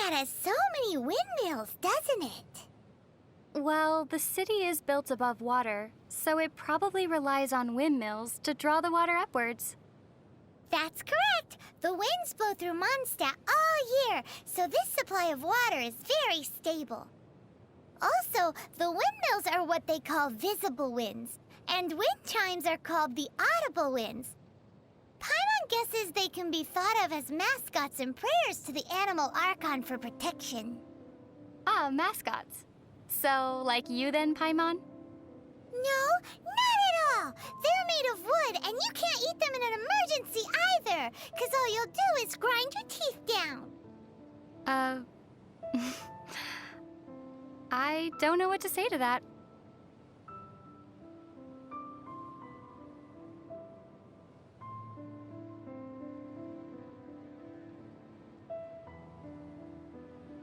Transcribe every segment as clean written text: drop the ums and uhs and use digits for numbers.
Mondstadt has so many windmills, doesn't it? Well, the city is built above water, so it probably relies on windmills to draw the water upwards. That's correct. The winds blow through Mondstadt all year, so this supply of water is very stable. Also, the windmills are what they call visible winds, and wind chimes are called the audible winds. Paimon guesses they can be thought of as mascots and prayers to the animal Archon for protection. Ah, mascots. So, like you then, Paimon? No, not at all! They're made of wood, and you can't eat them in an emergency either, because all you'll do is grind your teeth down. I don't know what to say to that.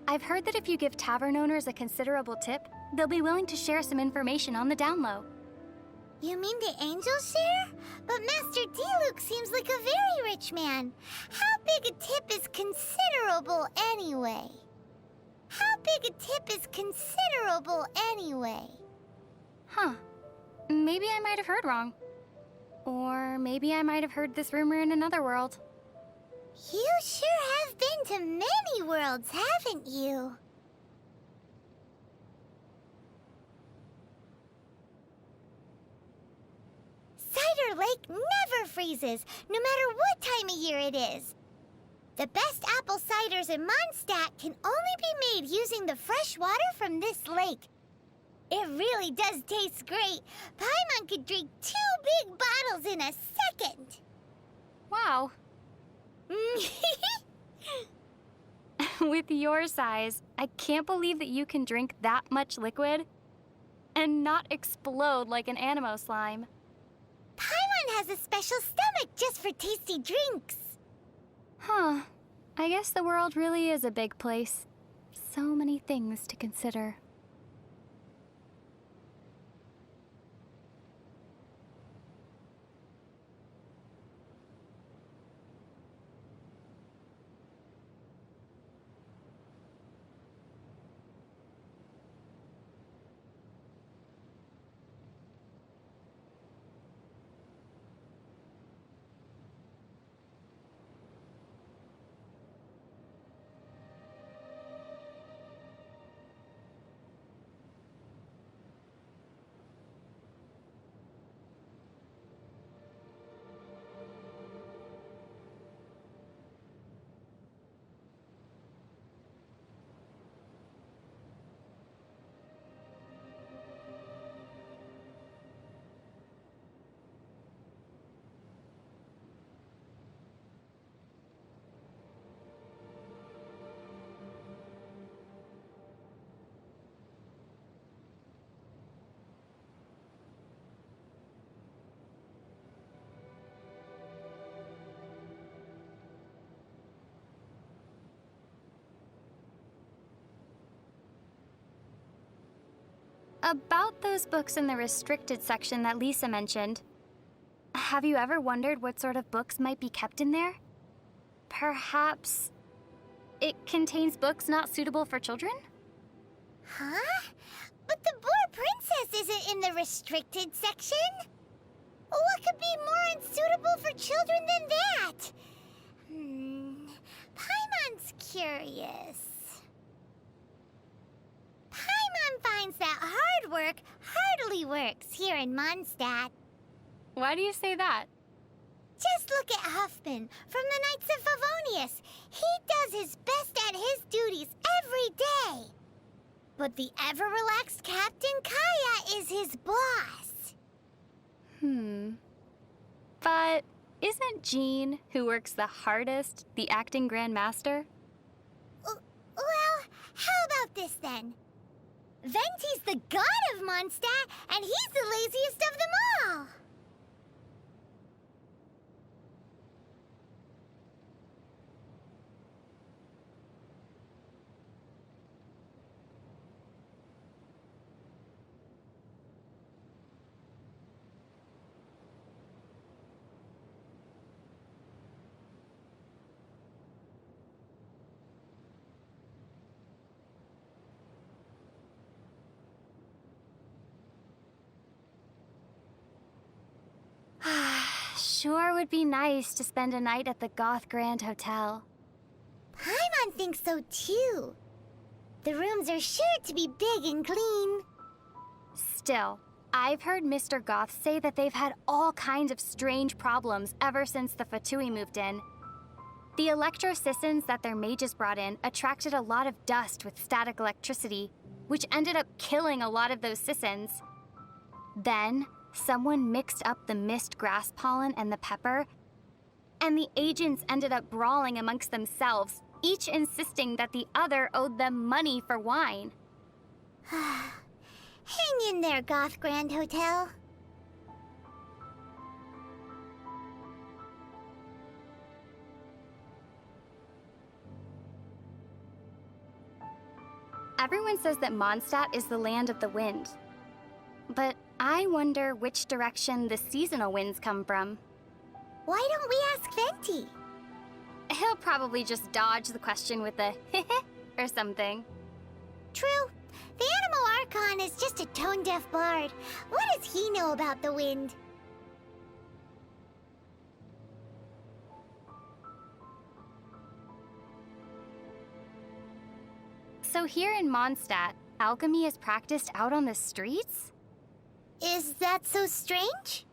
I've heard that if you give tavern owners a considerable tip, they'll be willing to share some information on the down low. You mean the angels share? But Master D-Luke seems like a very rich man. How big a tip is considerable anyway? How big a tip is considerable anyway? Huh. Maybe I might have heard wrong. Or maybe I might have heard this rumor in another world. You sure have been to many worlds, haven't you? Cider Lake never freezes, no matter what time of year it is. The best apple ciders in Mondstadt can only be made using the fresh water from this lake. It really does taste great. Paimon could drink 2 big bottles in a second. Wow. With your size, I can't believe that you can drink that much liquid and not explode like an animo slime. Paimon has a special stomach just for tasty drinks. Huh. I guess the world really is a big place. So many things to consider. About those books in the restricted section that Lisa mentioned, have you ever wondered what sort of books might be kept in there? Perhaps it contains books not suitable for children? Huh? But the Boar Princess isn't in the restricted section. What could be more unsuitable for children than that? Paimon's curious. Paimon finds that hard work hardly works here in Mondstadt. Why do you say that? Just look at Huffman from the Knights of Favonius. He does his best at his duties every day. But the ever-relaxed Captain Kaya is his boss. But isn't Jean, who works the hardest, the acting Grand Master? Well, how about this then? Venti's the god of Mondstadt, and he's the laziest of them all. sure would be nice to spend a night at the Goth Grand Hotel. Paimon thinks so too. The rooms are sure to be big and clean. Still, I've heard Mr. Goth say that they've had all kinds of strange problems ever since the Fatui moved in. The electro-sissons that their mages brought in attracted a lot of dust with static electricity, which ended up killing a lot of those sissons. Then, someone mixed up the mist grass pollen and the pepper, and the agents ended up brawling amongst themselves, each insisting that the other owed them money for wine. Hang in there, Goth Grand Hotel. Everyone says that Mondstadt is the land of the wind. But I wonder which direction the seasonal winds come from. Why don't we ask Venti? He'll probably just dodge the question with a or something. True. The Animal Archon is just a tone-deaf bard. What does he know about the wind? So here in Mondstadt, alchemy is practiced out on the streets? Is that so strange?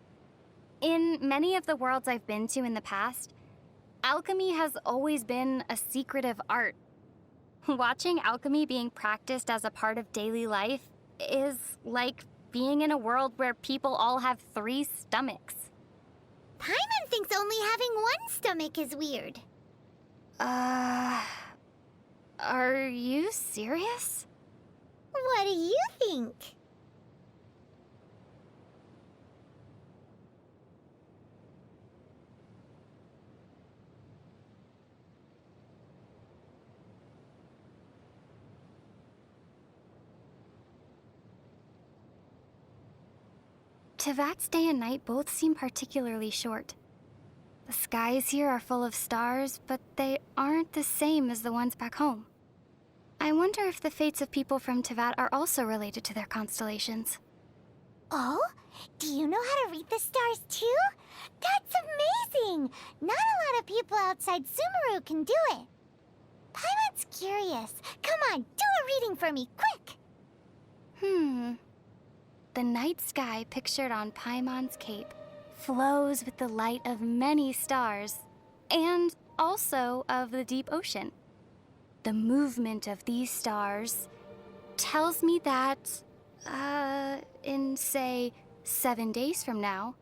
In many of the worlds I've been to in the past, alchemy has always been a secretive art. Watching alchemy being practiced as a part of daily life is like being in a world where people all have 3 stomachs. Paimon thinks only having one stomach is weird. Are you serious? What do you think? Teyvat's day and night both seem particularly short. The skies here are full of stars, but they aren't the same as the ones back home. I wonder if the fates of people from Teyvat are also related to their constellations. Oh? Do you know how to read the stars too? That's amazing! Not a lot of people outside Sumeru can do it. Paimon's curious. Come on, do a reading for me, quick! The night sky pictured on Paimon's cape flows with the light of many stars, and also of the deep ocean. The movement of these stars tells me that, in, say, 7 days from now...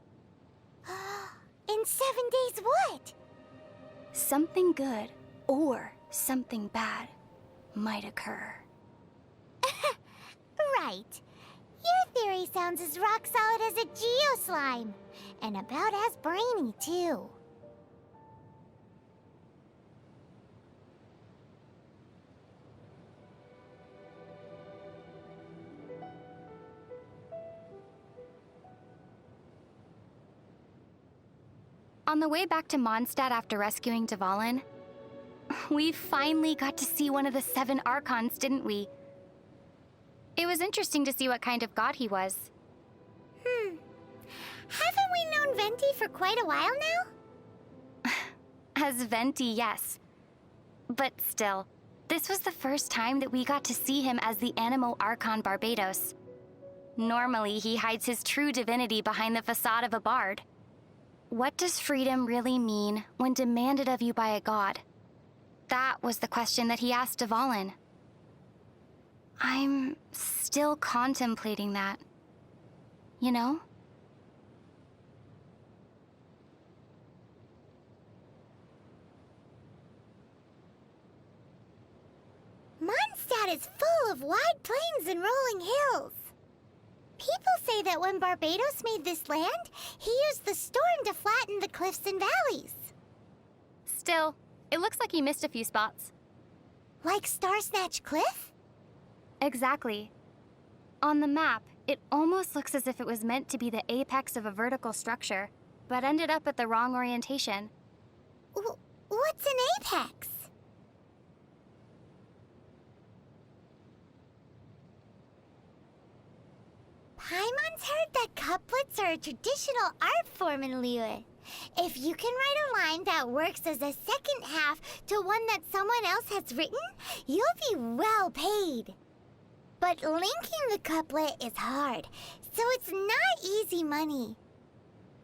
In 7 days what? something good or something bad might occur. Right. Your theory sounds as rock solid as a geo-slime. And about as brainy, too. On the way back to Mondstadt after rescuing Dvalin, we finally got to see one of the 7 Archons, didn't we? It was interesting to see what kind of god he was. Haven't we known Venti for quite a while now? As Venti, yes. But still, this was the first time that we got to see him as the Animo Archon Barbados. Normally, he hides his true divinity behind the facade of a bard. What does freedom really mean when demanded of you by a god? That was the question that he asked Dvalin. I'm still contemplating that. You know? Mondstadt is full of wide plains and rolling hills. People say that when Barbados made this land, he used the storm to flatten the cliffs and valleys. Still, it looks like he missed a few spots. Like Star Snatch Cliff? Exactly. On the map, it almost looks as if it was meant to be the apex of a vertical structure, but ended up at the wrong orientation. What's an apex? Paimon's heard that couplets are a traditional art form in Liyue. If you can write a line that works as a second half to one that someone else has written, you'll be well paid. But linking the couplet is hard, so it's not easy money.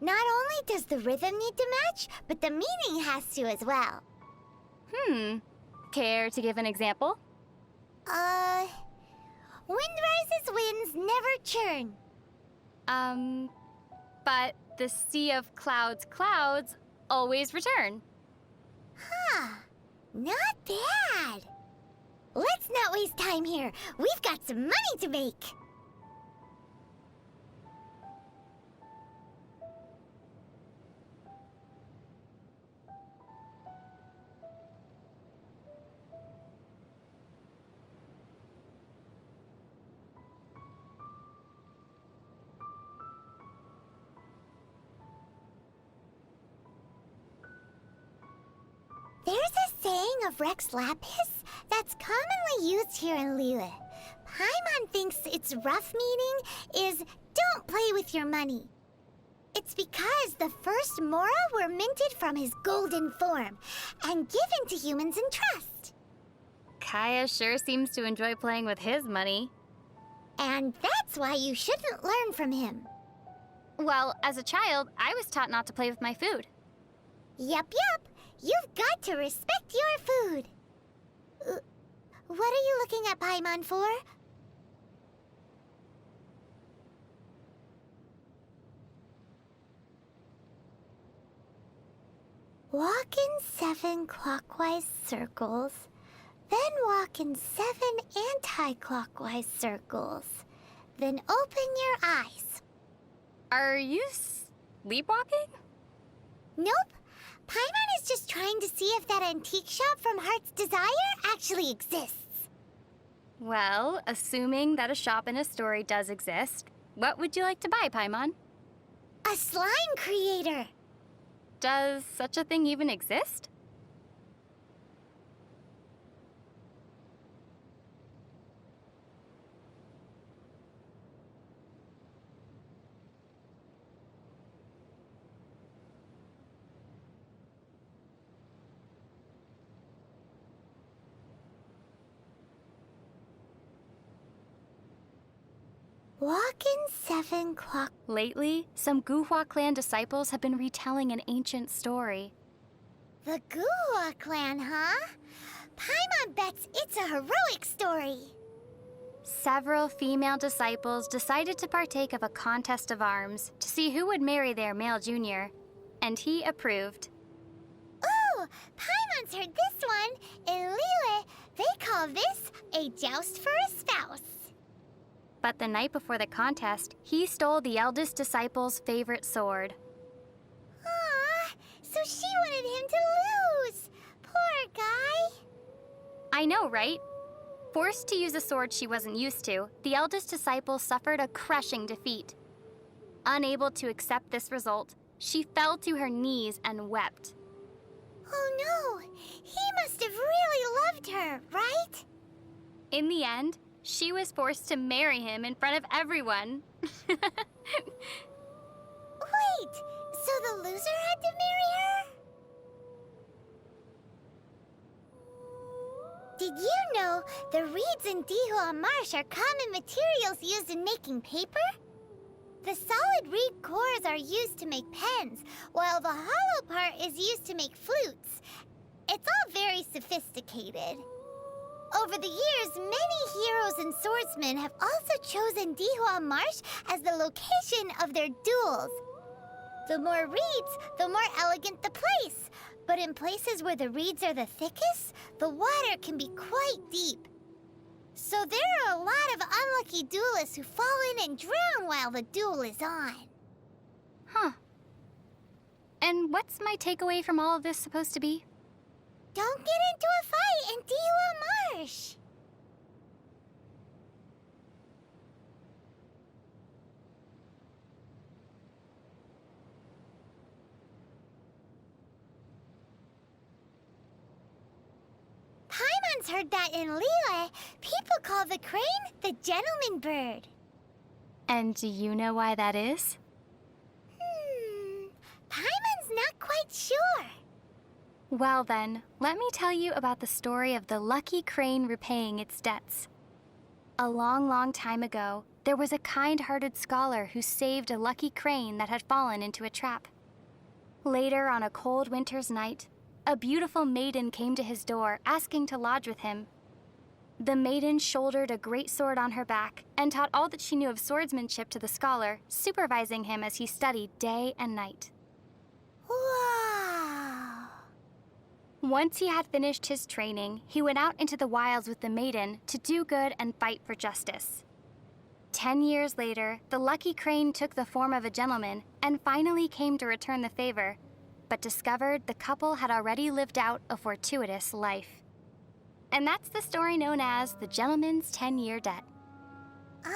Not only does the rhythm need to match, but the meaning has to as well. Care to give an example? Wind rises, winds never churn. But the sea of clouds always return. Huh. Not bad. Let's not waste time here. We've got some money to make. There's a saying of Rex Lapis that's commonly used here in Liyue. Paimon thinks its rough meaning is don't play with your money. It's because the first Mora were minted from his golden form and given to humans in trust. Kaya sure seems to enjoy playing with his money. And that's why you shouldn't learn from him. Well, as a child, I was taught not to play with my food. Yup. You've got to respect your food. What are you looking at Paimon for? Walk in 7 clockwise circles, then walk in 7 anti-clockwise circles. Then open your eyes. Are you sleepwalking? Nope. Paimon is just trying to see if that antique shop from Heart's Desire actually exists. Well, assuming that a shop in a story does exist, what would you like to buy, Paimon? A slime creator. Does such a thing even exist? Walk in 7 clock. Lately, some Guhua clan disciples have been retelling an ancient story. The Guhua clan, huh? Paimon bets it's a heroic story. Several female disciples decided to partake of a contest of arms to see who would marry their male junior, and he approved. Ooh, Paimon's heard this one. In Liyue, they call this a joust for a spouse. But the night before the contest, he stole the eldest disciple's favorite sword. Aw, so she wanted him to lose. Poor guy. I know, right? Forced to use a sword she wasn't used to, the eldest disciple suffered a crushing defeat. Unable to accept this result, she fell to her knees and wept. Oh no, he must have really loved her, right? In the end, she was forced to marry him in front of everyone. Wait, so the loser had to marry her? Did you know the reeds in Dihua Marsh are common materials used in making paper? The solid reed cores are used to make pens, while the hollow part is used to make flutes. It's all very sophisticated. Over the years, many heroes and swordsmen have also chosen Dihua Marsh as the location of their duels. The more reeds, the more elegant the place. But in places where the reeds are the thickest, the water can be quite deep. So there are a lot of unlucky duelists who fall in and drown while the duel is on. Huh. And what's my takeaway from all of this supposed to be? Don't get into a fight in Dihua Marsh! Paimon's heard that in Liyue, people call the crane the gentleman bird. And do you know why that is? Paimon's quite sure. Well then, let me tell you about the story of the lucky crane repaying its debts. A long, long time ago, there was a kind-hearted scholar who saved a lucky crane that had fallen into a trap. Later, on a cold winter's night, a beautiful maiden came to his door asking to lodge with him. The maiden shouldered a great sword on her back and taught all that she knew of swordsmanship to the scholar, supervising him as he studied day and night. Wow! Once he had finished his training, he went out into the wilds with the maiden to do good and fight for justice. 10 years later, the lucky crane took the form of a gentleman and finally came to return the favor, but discovered the couple had already lived out a fortuitous life. And that's the story known as the gentleman's 10-year debt. Ah!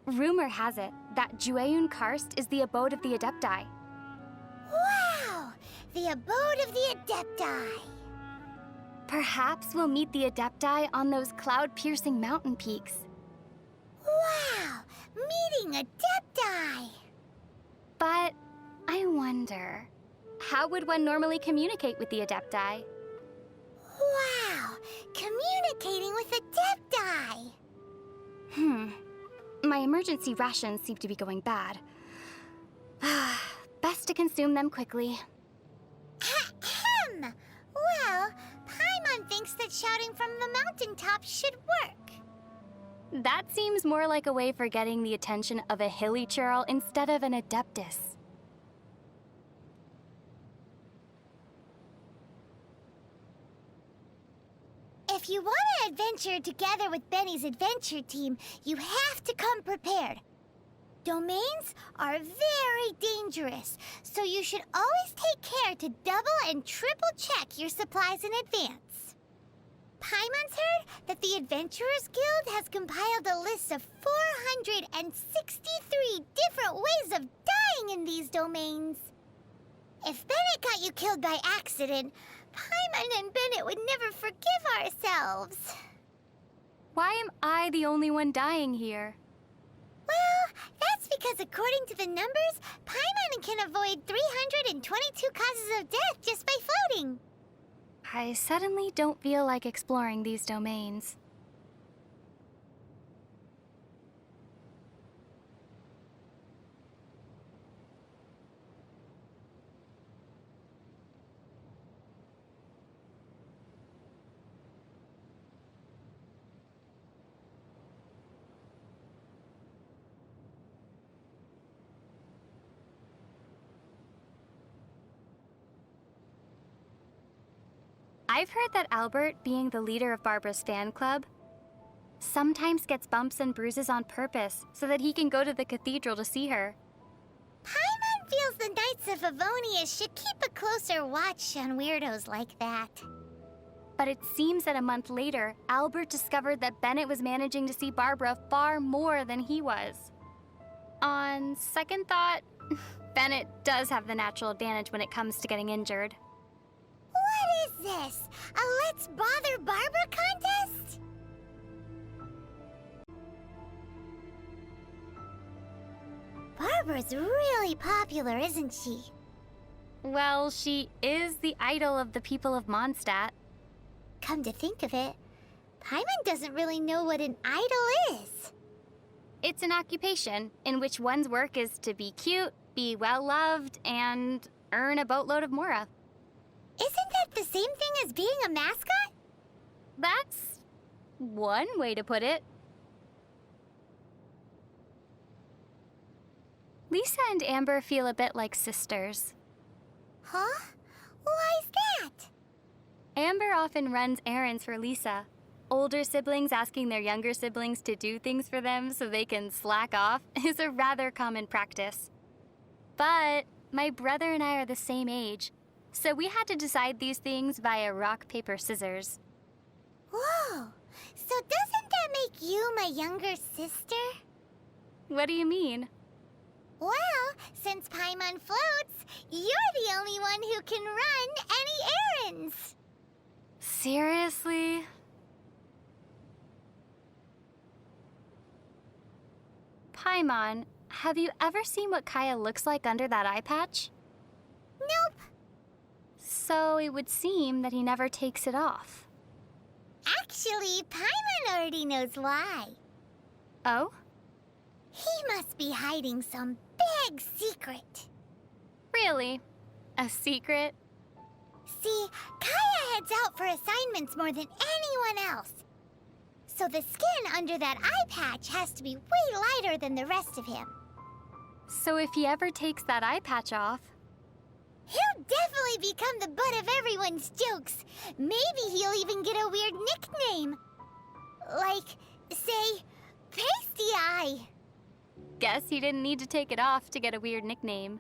Rumor has it that Jueyun Karst is the abode of the Adepti. Wow! The abode of the Adepti! Perhaps we'll meet the Adepti on those cloud-piercing mountain peaks. Wow! Meeting Adepti! But I wonder, how would one normally communicate with the Adepti? Wow! Communicating with Adepti! My emergency rations seem to be going bad. Best to consume them quickly. Ahem! Well, Paimon thinks that shouting from the mountaintop should work. That seems more like a way for getting the attention of a hilly churl instead of an adeptus. If you want to adventure together with Benny's adventure team, you have to come prepared. Domains are very dangerous, so you should always take care to double and triple check your supplies in advance. Paimon's heard that the Adventurers Guild has compiled a list of 463 different ways of dying in these domains. If Bennett got you killed by accident, Paimon and Bennett would never forgive ourselves. Why am I the only one dying here? Well, that's because according to the numbers, Paimon can avoid 322 causes of death just by floating. I suddenly don't feel like exploring these domains. I've heard that Albert, being the leader of Barbara's fan club, sometimes gets bumps and bruises on purpose so that he can go to the cathedral to see her. Paimon feels the Knights of Favonius should keep a closer watch on weirdos like that. But it seems that a month later, Albert discovered that Bennett was managing to see Barbara far more than he was. On second thought, Bennett does have the natural advantage when it comes to getting injured. What is this? A Let's Bother Barbara contest? Barbara's really popular, isn't she? Well, she is the idol of the people of Mondstadt. Come to think of it, Paimon doesn't really know what an idol is. It's an occupation in which one's work is to be cute, be well-loved, and earn a boatload of mora. Isn't that the same thing as being a mascot? That's one way to put it. Lisa and Amber feel a bit like sisters. Huh? Why's that? Amber often runs errands for Lisa. Older siblings asking their younger siblings to do things for them so they can slack off is a rather common practice. But my brother and I are the same age, so we had to decide these things via rock, paper, scissors. Whoa! So doesn't that make you my younger sister? What do you mean? Well, since Paimon floats, you're the only one who can run any errands. Seriously? Paimon, have you ever seen what Kaya looks like under that eye patch? Nope. So it would seem that he never takes it off. Actually, Paimon already knows why. Oh? He must be hiding some big secret. Really? A secret? See, Kaya heads out for assignments more than anyone else. So the skin under that eye patch has to be way lighter than the rest of him. So if he ever takes that eye patch off... He'll definitely become the butt of everyone's jokes. Maybe he'll even get a weird nickname. Like, say, Pasty Eye. Guess he didn't need to take it off to get a weird nickname.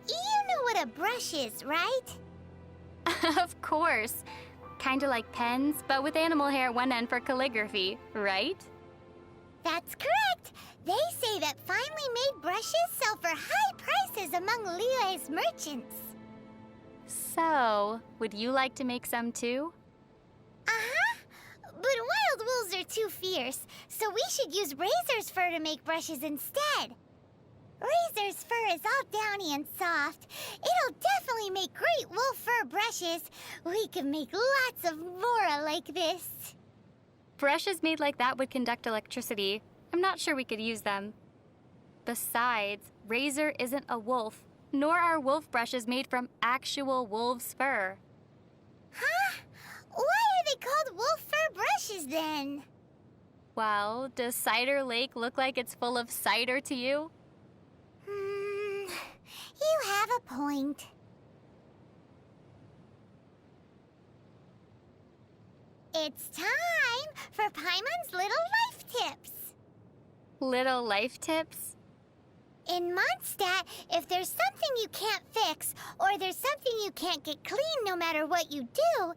You know what a brush is, right? Of course. Kinda like pens, but with animal hair at one end for calligraphy, right? That's correct. They say that finely made brushes sell for high prices among Liyue's merchants. So, would you like to make some too? Uh-huh. But wild wolves are too fierce, so we should use Razor's fur to make brushes instead. Razor's fur is all downy and soft. It'll definitely make great wolf fur brushes. We can make lots of more like this. Brushes made like that would conduct electricity. I'm not sure we could use them. Besides, Razor isn't a wolf, nor are wolf brushes made from actual wolf's fur. Huh? Why are they called wolf fur brushes then? Well, does Cider Lake look like it's full of cider to you? You have a point. It's time for Paimon's Little Life Tips. Little life tips? In Mondstadt, if there's something you can't fix, or there's something you can't get clean no matter what you do,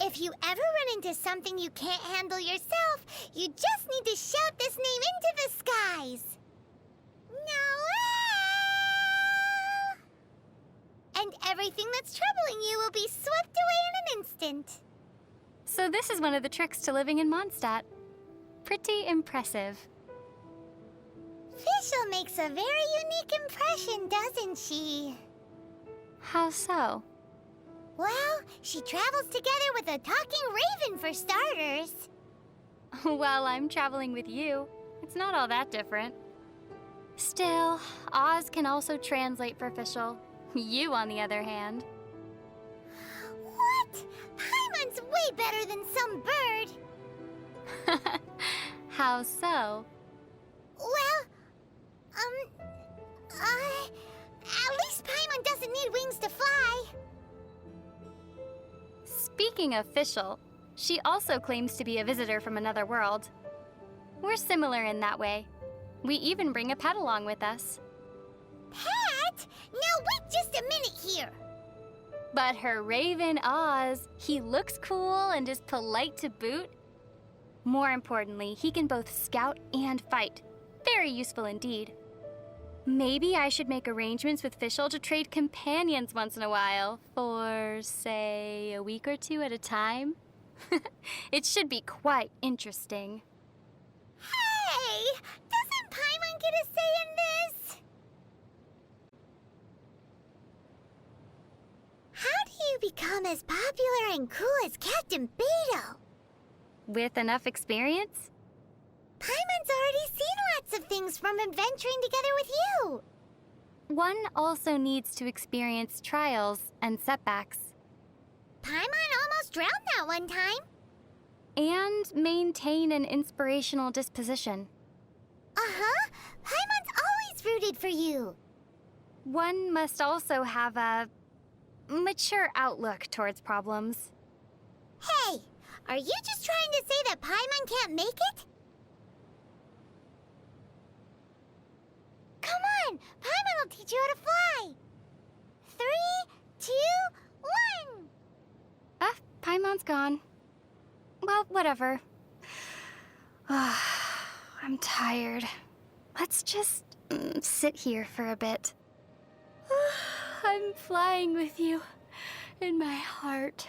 if you ever run into something you can't handle yourself, you just need to shout this name into the skies. Noel! And everything that's troubling you will be swept away in an instant. So this is one of the tricks to living in Mondstadt. Pretty impressive. Fischl makes a very unique impression, doesn't she? How so? Well, she travels together with a talking raven for starters. Well, I'm traveling with you. It's not all that different. Still, Oz can also translate for Fischl. You, on the other hand. What? Paimon's way better than some bird. How so? Well, at least Paimon doesn't need wings to fly. Speaking of Fischl, she also claims to be a visitor from another world. We're similar in that way. We even bring a pet along with us. Pat? Now wait just a minute here. But her raven Oz, he looks cool and is polite to boot. More importantly, he can both scout and fight. Very useful indeed. Maybe I should make arrangements with Fischl to trade companions once in a while, for, say, a week or two at a time. It should be quite interesting. Hey! Doesn't Paimon get a say in this? you become as popular and cool as Captain Beto? With enough experience? Paimon's already seen lots of things from adventuring together with you. One also needs to experience trials and setbacks. Paimon almost drowned that one time. And maintain an inspirational disposition. Uh-huh. Paimon's always rooted for you. One must also have a mature outlook towards problems. Hey, are you just trying to say that Paimon can't make it? Come on, Paimon will teach you how to fly. 3, 2, 1. Ah, Paimon's gone. Well, whatever. I'm tired. Let's just sit here for a bit. I'm flying with you in my heart.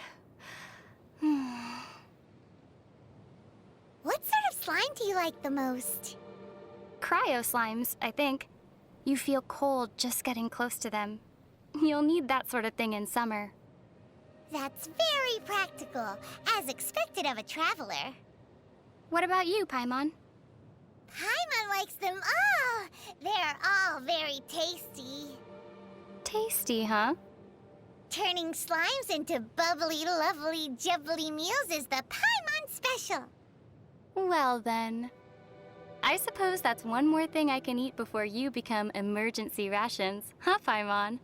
What sort of slime do you like the most? Cryo slimes, I think. You feel cold just getting close to them. You'll need that sort of thing in summer. That's very practical, as expected of a traveler. What about you, Paimon? Paimon likes them all. They're all very tasty. Tasty, huh? Turning slimes into bubbly, lovely, jubbly meals is the Paimon special. Well then. I suppose that's one more thing I can eat before you become emergency rations, huh, Paimon?